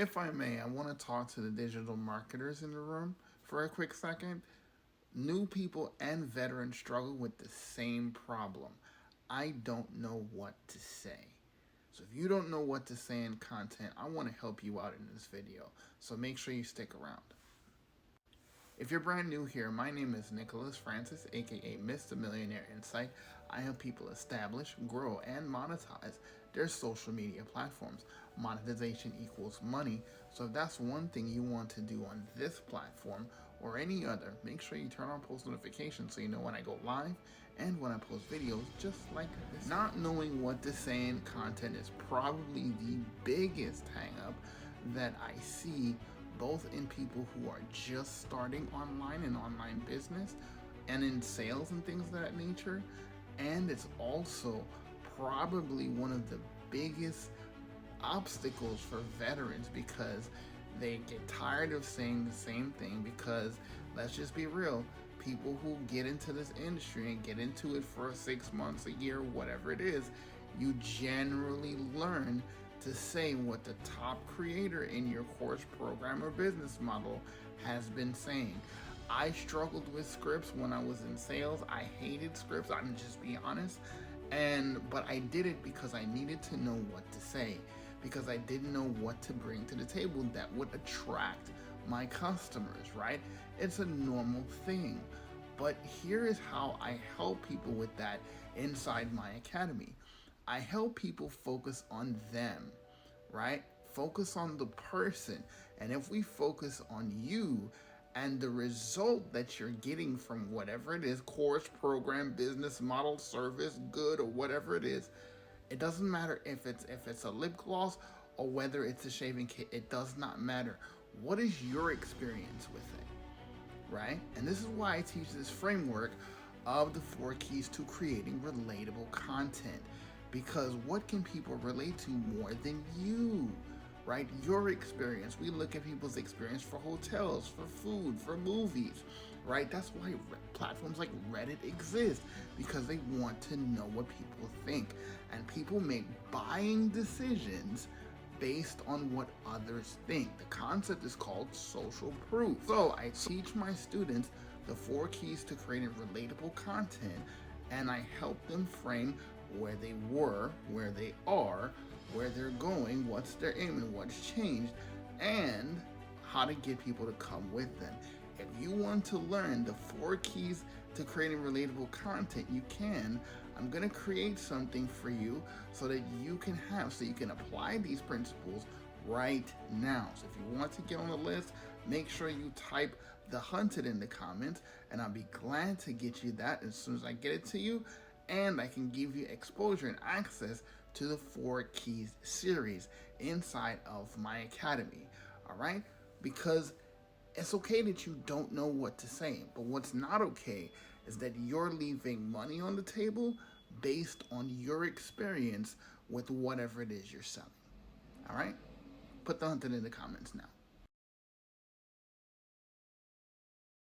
If I may, I want to talk to the digital marketers in the room for a quick second. New people and veterans struggle with the same problem. I don't know what to say. So if you don't know what to say in content, I want to help you out in this video. So make sure you stick around. If you're brand new here, my name is Nicholas Francis, aka Mr. Millionaire Insight. I help people establish, grow, and monetize their social media platforms. Monetization equals money, so if that's one thing you want to do on this platform or any other, make sure you turn on post notifications so you know when I go live and when I post videos just like this. Not knowing what to say in content is probably the biggest hang up that I see both in people who are just starting online and online business and in sales and things of that nature. And it's also probably one of the biggest obstacles for veterans because they get tired of saying the same thing because, let's just be real, people who get into this industry and get into it for 6 months, a year, whatever it is, you generally learn to say what the top creator in your course, program, or business model has been saying. I struggled with scripts when I was in sales. I hated scripts, I'm just be honest. But I did it because I needed to know what to say, because I didn't know what to bring to the table that would attract my customers, right? It's a normal thing. But here is how I help people with that inside my academy. I help people focus on them, right? Focus on the person. And if we focus on you and the result that you're getting from whatever it is, course, program, business model, service, good, or whatever it is, it doesn't matter if it's a lip gloss or whether it's a shaving kit. It does not matter. What is your experience with it, right? And this is why I teach this framework of the 4 keys to creating relatable content. Because what can people relate to more than you, right? Your experience. We look at people's experience for hotels, for food, for movies, right? That's why platforms like Reddit exist, because they want to know what people think. And people make buying decisions based on what others think. The concept is called social proof. So I teach my students the 4 keys to creating relatable content, and I help them frame where they were, where they are, where they're going, what's their aim and what's changed, and how to get people to come with them. If you want to learn the 4 keys to creating relatable content, you can. I'm going to create something for you so that you can apply these principles right now. So if you want to get on the list, make sure you type the hunted in the comments, and I'll be glad to get you that as soon as I get it to you. And I can give you exposure and access to the 4 keys series inside of my academy. All right? Because it's okay that you don't know what to say, but what's not okay is that you're leaving money on the table based on your experience with whatever it is you're selling. All right? Put the hunted in the comments now.